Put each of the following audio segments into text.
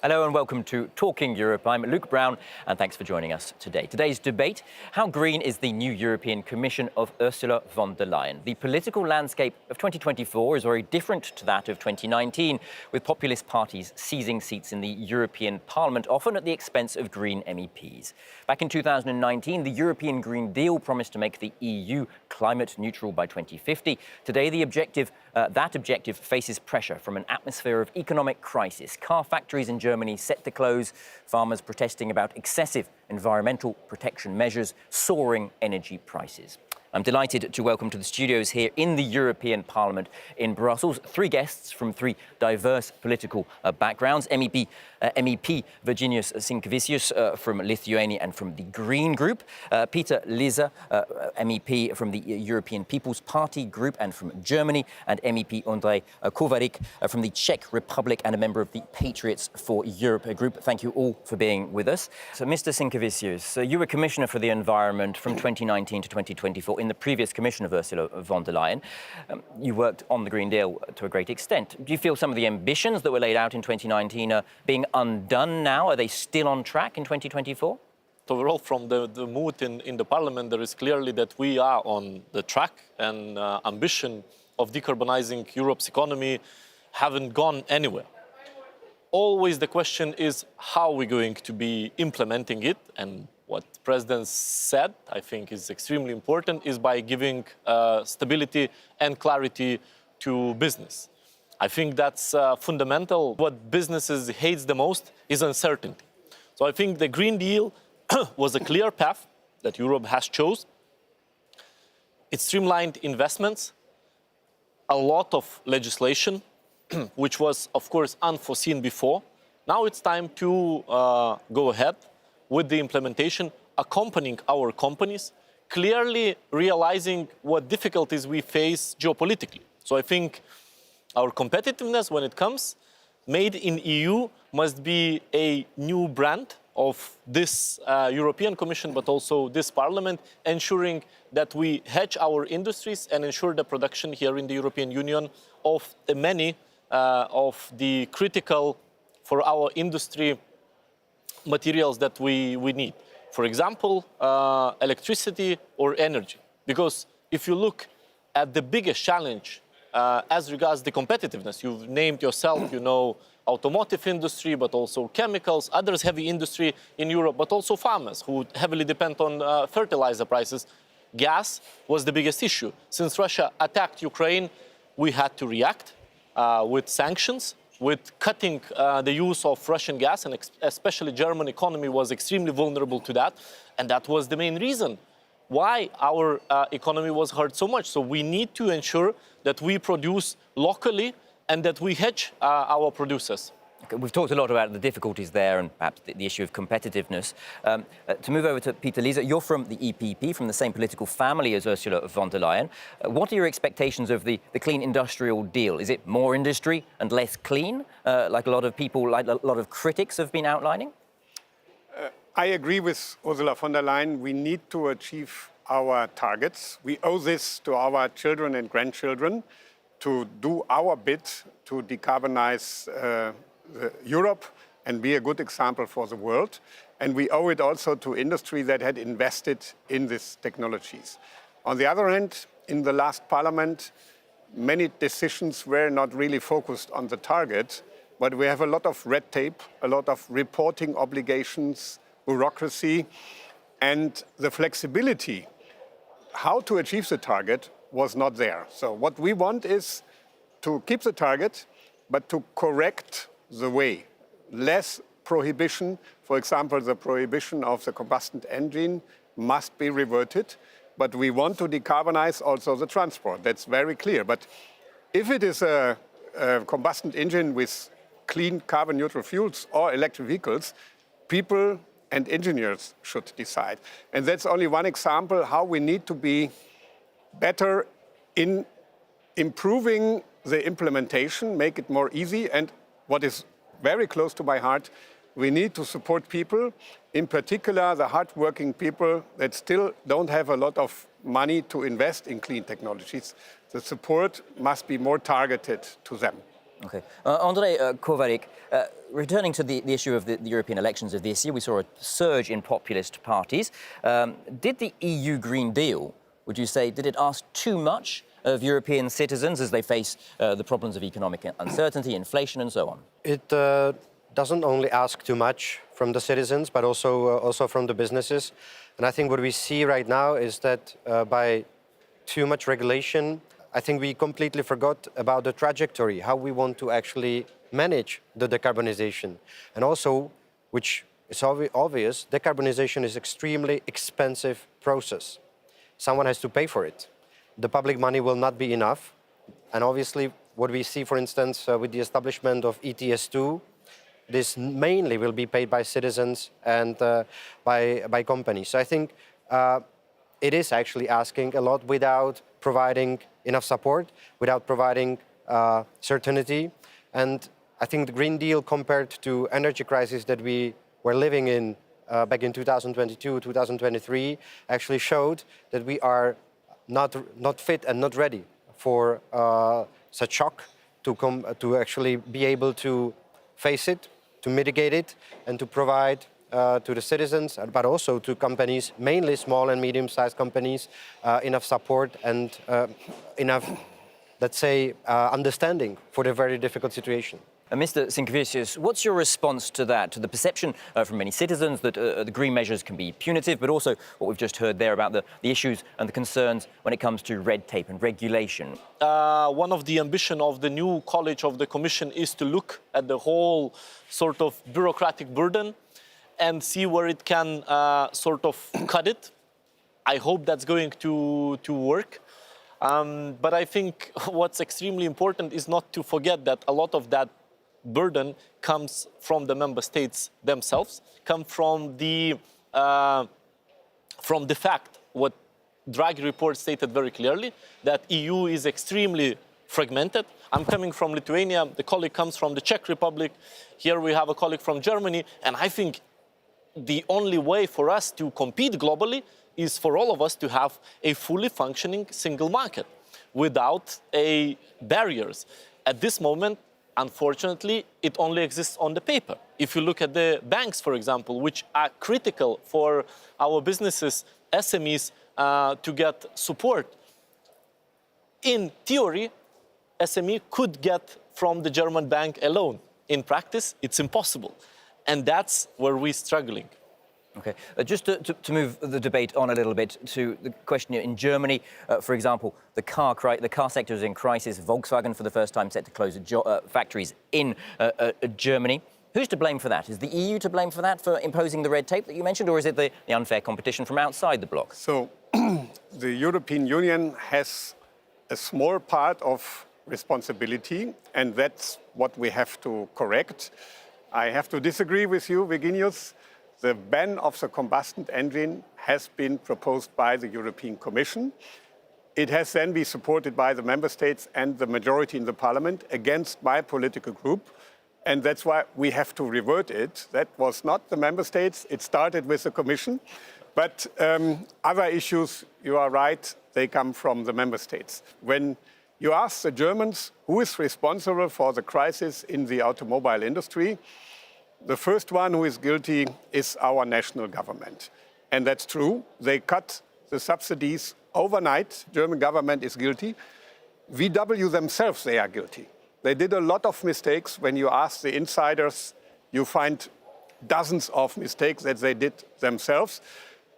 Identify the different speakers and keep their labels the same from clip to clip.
Speaker 1: Hello and welcome to Talking Europe. I'm Luke Brown and thanks for joining us today. Today's debate, how green is the new European Commission of Ursula von der Leyen? The political landscape of 2024 is very different to that of 2019, with populist parties seizing seats in the European Parliament, often at the expense of Green MEPs. Back in 2019, the European Green Deal promised to make the EU climate neutral by 2050. Today, that objective faces pressure from an atmosphere of economic crisis. Car factories in Germany set to close, farmers protesting about excessive environmental protection measures, soaring energy prices. I'm delighted to welcome to the studios here in the European Parliament in Brussels three guests from three diverse political backgrounds. MEP Virginijus Sinkevicius from Lithuania and from the Green Group. Peter Liese, MEP from the European People's Party Group and from Germany. And MEP Ondřej Kovařík from the Czech Republic and a member of the Patriots for Europe Group. Thank you all for being with us. So, Mr. Sinkevicius, you were Commissioner for the Environment from 2019 to 2024 in the previous Commission of Ursula von der Leyen. You worked on the Green Deal to a great extent. Do you feel some of the ambitions that were laid out in 2019 are being undone now? Are they still on track in 2024?
Speaker 2: Overall, from the mood in the Parliament, there is clearly that we are on the track, and ambition of decarbonizing Europe's economy haven't gone anywhere. Always the question is how we're going to be implementing it, and what the President said, I think, is extremely important, is by giving stability and clarity to business. I think that's fundamental. What businesses hate the most is uncertainty. So I think the Green Deal was a clear path that Europe has chosen. It streamlined investments, a lot of legislation, which was, of course, unforeseen before. Now it's time to go ahead with the implementation, accompanying our companies, clearly realizing what difficulties we face geopolitically. So I think our competitiveness, when it comes, made in EU, must be a new brand of this European Commission, but also this Parliament, ensuring that we hedge our industries and ensure the production here in the European Union of the many of the critical for our industry materials that we need. For example, electricity or energy. Because if you look at the biggest challenge as regards the competitiveness, you've named yourself, automotive industry, but also chemicals, others heavy industry in Europe, but also farmers who heavily depend on fertilizer prices. Gas was the biggest issue. Since Russia attacked Ukraine, we had to react with sanctions, with cutting the use of Russian gas, and especially German economy was extremely vulnerable to that. And that was the main reason why our economy was hurt so much. So we need to ensure that we produce locally and that we hedge our producers.
Speaker 1: Okay, we've talked a lot about the difficulties there and perhaps the issue of competitiveness. To move over to Peter Liese, you're from the EPP, from the same political family as Ursula von der Leyen. What are your expectations of the clean industrial deal? Is it more industry and less clean, like a lot of people, like a lot of critics have been outlining?
Speaker 3: I agree with Ursula von der Leyen. We need to achieve our targets. We owe this to our children and grandchildren to do our bit to decarbonize Europe and be a good example for the world. And we owe it also to industry that had invested in these technologies. On the other hand, in the last Parliament, many decisions were not really focused on the target, but we have a lot of red tape, a lot of reporting obligations, bureaucracy, and the flexibility how to achieve the target was not there. So what we want is to keep the target, but to correct the way. Less prohibition, for example, the prohibition of the combustion engine must be reverted, but we want to decarbonize also the transport. That's very clear. But if it is a combustion engine with clean carbon neutral fuels or electric vehicles, people and engineers should decide. And that's only one example how we need to be better in improving the implementation, make it more easy. And what is very close to my heart, we need to support people, in particular the hardworking people that still don't have a lot of money to invest in clean technologies. The support must be more targeted to them.
Speaker 1: Okay. Andrej Kovarik, returning to the issue of the European elections of this year, we saw a surge in populist parties. Did the EU Green Deal, would you say, did it ask too much of European citizens as they face the problems of economic uncertainty, inflation and so on?
Speaker 4: It doesn't only ask too much from the citizens, but also from the businesses. And I think what we see right now is that by too much regulation, I think we completely forgot about the trajectory, how we want to actually manage the decarbonization. And also, which is obvious, decarbonization is an extremely expensive process. Someone has to pay for it. The public money will not be enough. And obviously, what we see, for instance, with the establishment of ETS2, this mainly will be paid by citizens and by companies. So I think it is actually asking a lot without providing enough support, without providing certainty. And I think the Green Deal, compared to energy crisis that we were living in back in 2022, 2023, actually showed that we are not fit and not ready for such shock to actually be able to face it, to mitigate it, and to provide to the citizens, but also to companies, mainly small and medium-sized companies, enough support and enough, let's say, understanding for the very difficult situation.
Speaker 1: Mr. Sinkevicius, what's your response to that, to the perception from many citizens that the green measures can be punitive, but also what we've just heard there about the issues and the concerns when it comes to red tape and regulation?
Speaker 2: One of the ambition of the new college of the Commission is to look at the whole sort of bureaucratic burden and see where it can sort of cut it. I hope that's going to work. But I think what's extremely important is not to forget that a lot of that burden comes from the member states themselves, come from the fact what Draghi report stated very clearly, that EU is extremely fragmented. I'm coming from Lithuania, the colleague comes from the Czech Republic, here we have a colleague from Germany, and I think the only way for us to compete globally is for all of us to have a fully functioning single market without barriers. At this moment, unfortunately, it only exists on the paper. If you look at the banks, for example, which are critical for our businesses, SMEs, to get support, in theory, SME could get from the German bank alone. In practice, it's impossible. And that's where we're struggling.
Speaker 1: Okay, just to move the debate on a little bit to the question in Germany, for example, the car sector is in crisis. Volkswagen, for the first time, set to close factories in Germany. Who's to blame for that? Is the EU to blame for that, for imposing the red tape that you mentioned, or is it the unfair competition from outside the bloc?
Speaker 3: So the European Union has a small part of responsibility, and that's what we have to correct. I have to disagree with you, Virginius. The ban of the combustion engine has been proposed by the European Commission. It has then been supported by the member states and the majority in the parliament against my political group. And that's why we have to revert it. That was not the member states. It started with the Commission. But other issues, you are right, they come from the member states. When you ask the Germans who is responsible for the crisis in the automobile industry, the first one who is guilty is our national government. And that's true. They cut the subsidies overnight. German government is guilty. VW themselves, they are guilty. They did a lot of mistakes. When you ask the insiders, you find dozens of mistakes that they did themselves.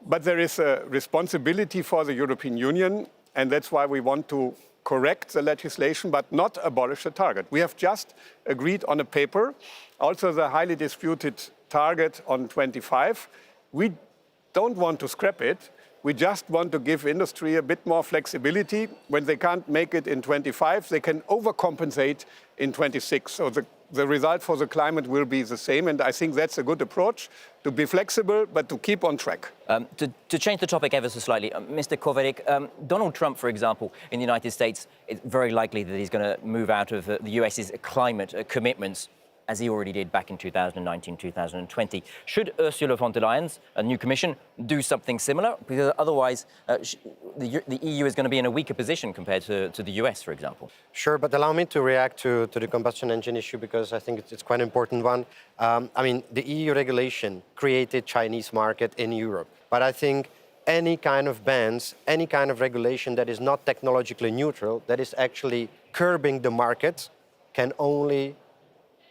Speaker 3: But there is a responsibility for the European Union, and that's why we want to correct the legislation, but not abolish the target. We have just agreed on a paper, also the highly disputed target on 25. We don't want to scrap it. We just want to give industry a bit more flexibility. When they can't make it in 25, they can overcompensate in 26. So the result for the climate will be the same. And I think that's a good approach, to be flexible, but to keep on track.
Speaker 1: To change the topic ever so slightly, Mr. Kovarik, Donald Trump, for example, in the United States, it's very likely that he's going to move out of the US's climate commitments as he already did back in 2019, 2020. Should Ursula von der Leyen's new Commission do something similar? Because otherwise, the EU is going to be in a weaker position compared to the US, for example.
Speaker 4: Sure, but allow me to react to the combustion engine issue because I think it's quite an important one. I mean, the EU regulation created Chinese market in Europe, but I think any kind of bans, any kind of regulation that is not technologically neutral, that is actually curbing the market, can only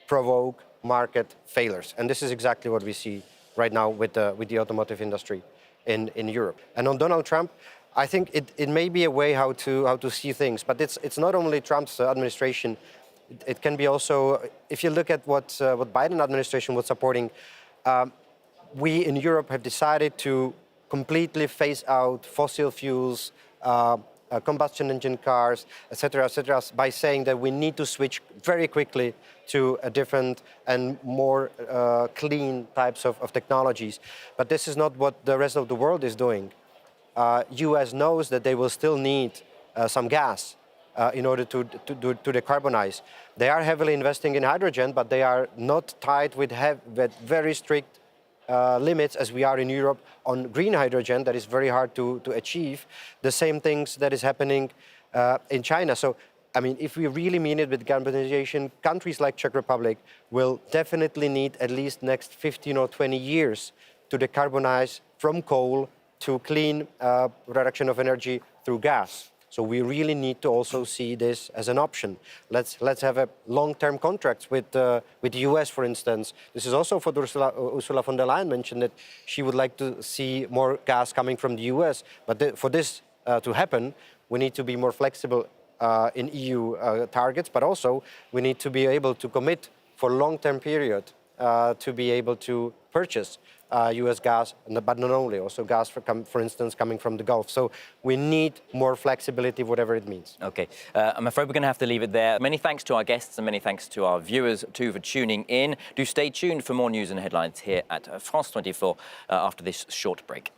Speaker 4: provoke market failures. And this is exactly what we see right now with the automotive industry in Europe. And on Donald Trump, I think it may be a way how to see things, but it's not only Trump's administration. It can be also, if you look at what Biden administration was supporting, we in Europe have decided to completely phase out fossil fuels, combustion engine cars, etc., by saying that we need to switch very quickly to a different and more clean types of technologies. But this is not what the rest of the world is doing. US knows that they will still need some gas in order to decarbonize. They are heavily investing in hydrogen, but they are not tied with very strict limits as we are in Europe on green hydrogen that is very hard to achieve. The same things that is happening in China. So, I mean, if we really mean it with decarbonization, countries like Czech Republic will definitely need at least next 15 or 20 years to decarbonize from coal to clean production of energy through gas. So we really need to also see this as an option. Let's have a long-term contracts with the US, for instance. This is also for Ursula von der Leyen mentioned that she would like to see more gas coming from the US. But for this to happen, we need to be more flexible in EU targets, but also we need to be able to commit for a long-term period to be able to purchase US gas, but not only, also gas, for instance, coming from the Gulf. So we need more flexibility, whatever it means.
Speaker 1: Okay, I'm afraid we're going to have to leave it there. Many thanks to our guests and many thanks to our viewers too for tuning in. Do stay tuned for more news and headlines here at France 24 after this short break.